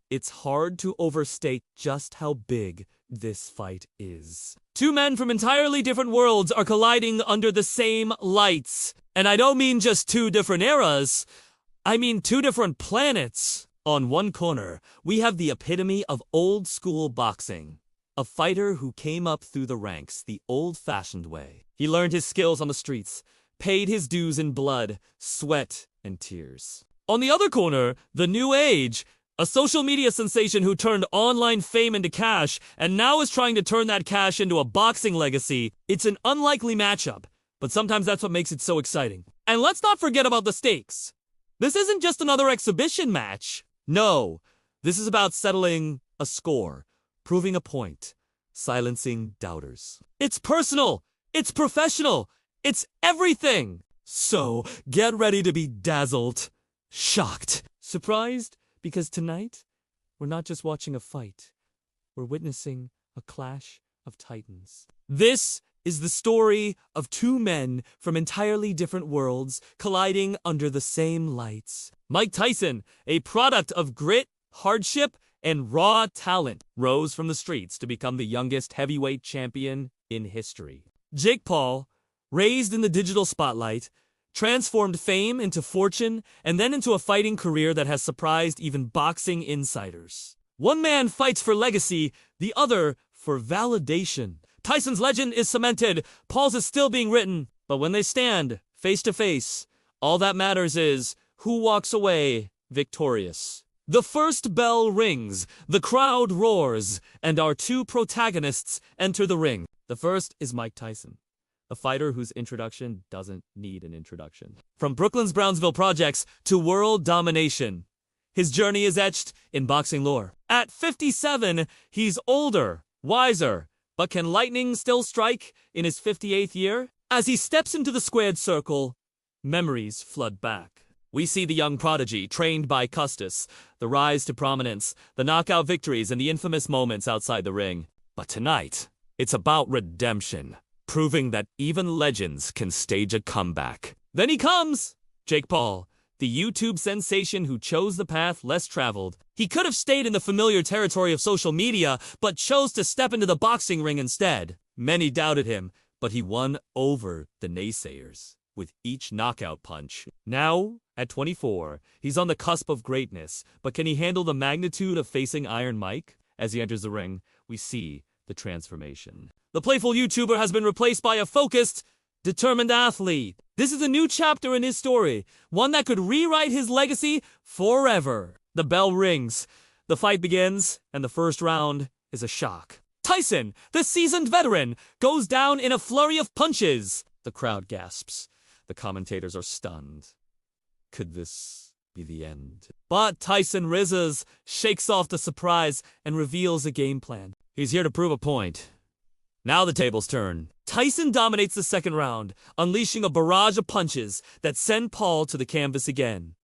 It's hard to overstate just how big this fight is. Two men from entirely different worlds are colliding under the same lights. And I don't mean just two different eras, I mean two different planets. On one corner, we have the epitome of old-school boxing. A fighter who came up through the ranks the old-fashioned way. He learned his skills on the streets, paid his dues in blood, sweat, and tears. On the other corner, the new age, a social media sensation who turned online fame into cash and now is trying to turn that cash into a boxing legacy. It's an unlikely matchup, but sometimes that's what makes it so exciting. And let's not forget about the stakes. This isn't just another exhibition match. No, this is about settling a score, proving a point, silencing doubters. It's personal, it's professional, it's everything. So get ready to be dazzled, shocked, surprised, because tonight we're not just watching a fight, we're witnessing a clash of titans. This is the story of two men from entirely different worlds colliding under the same lights. Mike Tyson, a product of grit, hardship, and raw talent, rose from the streets to become the youngest heavyweight champion in history. Jake Paul, raised in the digital spotlight, transformed fame into fortune and then into a fighting career that has surprised even boxing insiders. One man fights for legacy, the other for validation. Tyson's legend is cemented, Paul's is still being written, but when they stand face to face, all that matters is who walks away victorious. The first bell rings, the crowd roars, and our two protagonists enter the ring. The first is Mike Tyson, a fighter whose introduction doesn't need an introduction. From Brooklyn's Brownsville projects to world domination, his journey is etched in boxing lore. At 57, he's older, wiser, but can lightning still strike in his 58th year? As he steps into the squared circle, memories flood back. We see the young prodigy, trained by Custis, the rise to prominence, the knockout victories, and the infamous moments outside the ring. But tonight, it's about redemption, proving that even legends can stage a comeback. Then he comes! Jake Paul, the YouTube sensation who chose the path less traveled. He could have stayed in the familiar territory of social media, but chose to step into the boxing ring instead. Many doubted him, but he won over the naysayers with each knockout punch. Now, at 24, he's on the cusp of greatness, but can he handle the magnitude of facing Iron Mike? As he enters the ring, we see the transformation. The playful YouTuber has been replaced by a focused, determined athlete. This is a new chapter in his story, one that could rewrite his legacy forever. The bell rings, the fight begins, and the first round is a shock. Tyson, the seasoned veteran, goes down in a flurry of punches. The crowd gasps. The commentators are stunned. Could this be the end? But Tyson rises, shakes off the surprise, and reveals a game plan. He's here to prove a point. Now the tables turn. Tyson dominates the second round, unleashing a barrage of punches that send Paul to the canvas again.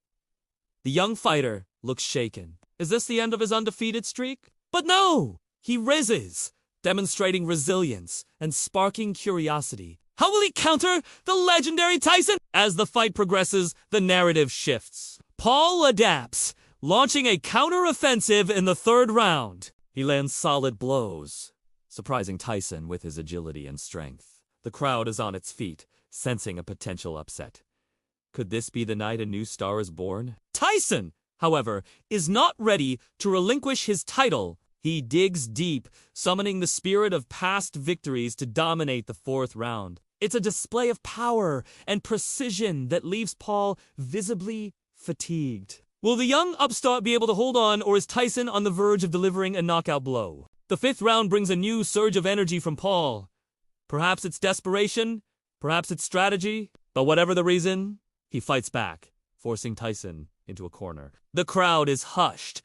The young fighter looks shaken. Is this the end of his undefeated streak? But no! He rises, demonstrating resilience and sparking curiosity. How will he counter the legendary Tyson? As the fight progresses, the narrative shifts. Paul adapts, launching a counter-offensive in the third round. He lands solid blows, surprising Tyson with his agility and strength. The crowd is on its feet, sensing a potential upset. Could this be the night a new star is born? Tyson, however, is not ready to relinquish his title. He digs deep, summoning the spirit of past victories to dominate the fourth round. It's a display of power and precision that leaves Paul visibly fatigued. Will the young upstart be able to hold on, or is Tyson on the verge of delivering a knockout blow? The fifth round brings a new surge of energy from Paul. Perhaps it's desperation, perhaps it's strategy, but whatever the reason, he fights back, forcing Tyson into a corner. The crowd is hushed,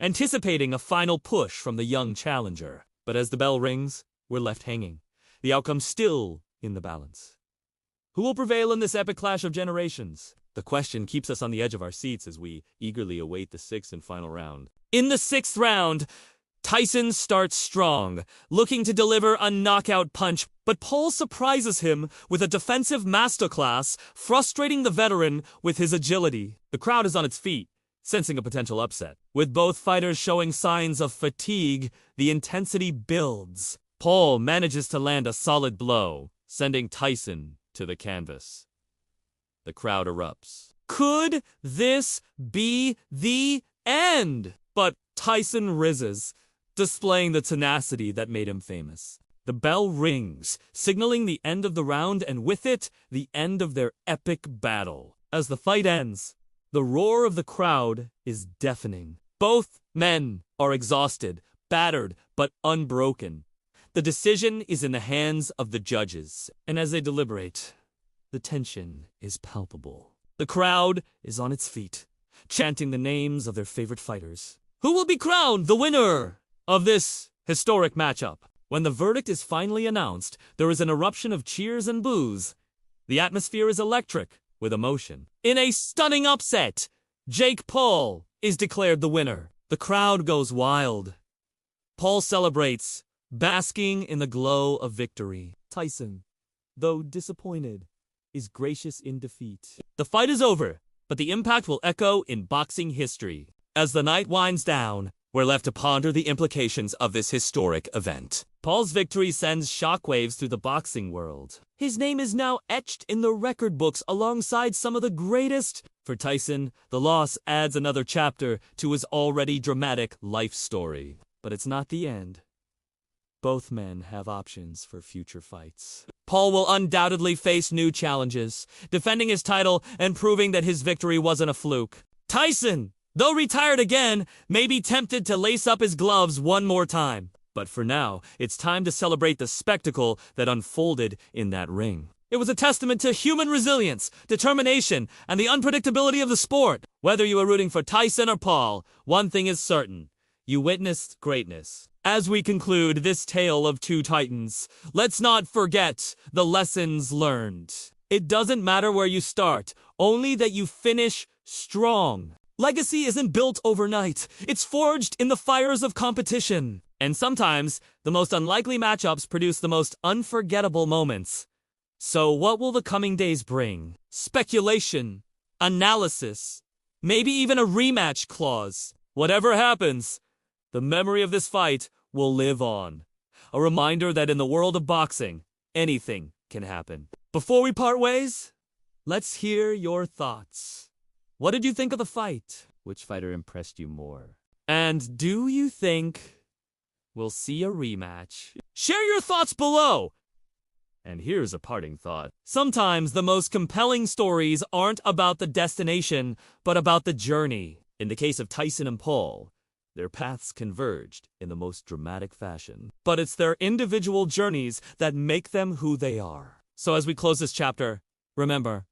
anticipating a final push from the young challenger. But as the bell rings, we're left hanging, the outcome still in the balance. Who will prevail in this epic clash of generations? The question keeps us on the edge of our seats as we eagerly await the sixth and final round. In the sixth round, Tyson starts strong, looking to deliver a knockout punch, but Paul surprises him with a defensive masterclass, frustrating the veteran with his agility. The crowd is on its feet, sensing a potential upset. With both fighters showing signs of fatigue, the intensity builds. Paul manages to land a solid blow, sending Tyson to the canvas. The crowd erupts. Could this be the end? But Tyson rises, displaying the tenacity that made him famous. The bell rings, signaling the end of the round, and with it, the end of their epic battle. As the fight ends, the roar of the crowd is deafening. Both men are exhausted, battered, but unbroken. The decision is in the hands of the judges, and as they deliberate, the tension is palpable. The crowd is on its feet, chanting the names of their favorite fighters. Who will be crowned the winner of this historic matchup? When the verdict is finally announced, there is an eruption of cheers and boos. The atmosphere is electric with emotion. In a stunning upset, Jake Paul is declared the winner. The crowd goes wild. Paul celebrates, basking in the glow of victory. Tyson, though disappointed, is gracious in defeat. The fight is over, but the impact will echo in boxing history. As the night winds down, we're left to ponder the implications of this historic event. Paul's victory sends shockwaves through the boxing world. His name is now etched in the record books alongside some of the greatest. For Tyson, the loss adds another chapter to his already dramatic life story. But it's not the end. Both men have options for future fights. Paul will undoubtedly face new challenges, defending his title and proving that his victory wasn't a fluke. Tyson, though retired again, may be tempted to lace up his gloves one more time. But for now, it's time to celebrate the spectacle that unfolded in that ring. It was a testament to human resilience, determination, and the unpredictability of the sport. Whether you were rooting for Tyson or Paul, one thing is certain. You witnessed greatness. As we conclude this tale of two titans, let's not forget the lessons learned. It doesn't matter where you start, only that you finish strong. Legacy isn't built overnight. It's forged in the fires of competition. And sometimes, the most unlikely matchups produce the most unforgettable moments. So what will the coming days bring? Speculation, analysis, maybe even a rematch clause. Whatever happens, the memory of this fight will live on. A reminder that in the world of boxing, anything can happen. Before we part ways, let's hear your thoughts. What did you think of the fight? Which fighter impressed you more? And do you think we'll see a rematch? Share your thoughts below! And here's a parting thought. Sometimes the most compelling stories aren't about the destination, but about the journey. In the case of Tyson and Paul, their paths converged in the most dramatic fashion. But it's their individual journeys that make them who they are. So as we close this chapter, remember,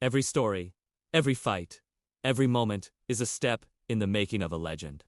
every story, every fight, every moment is a step in the making of a legend.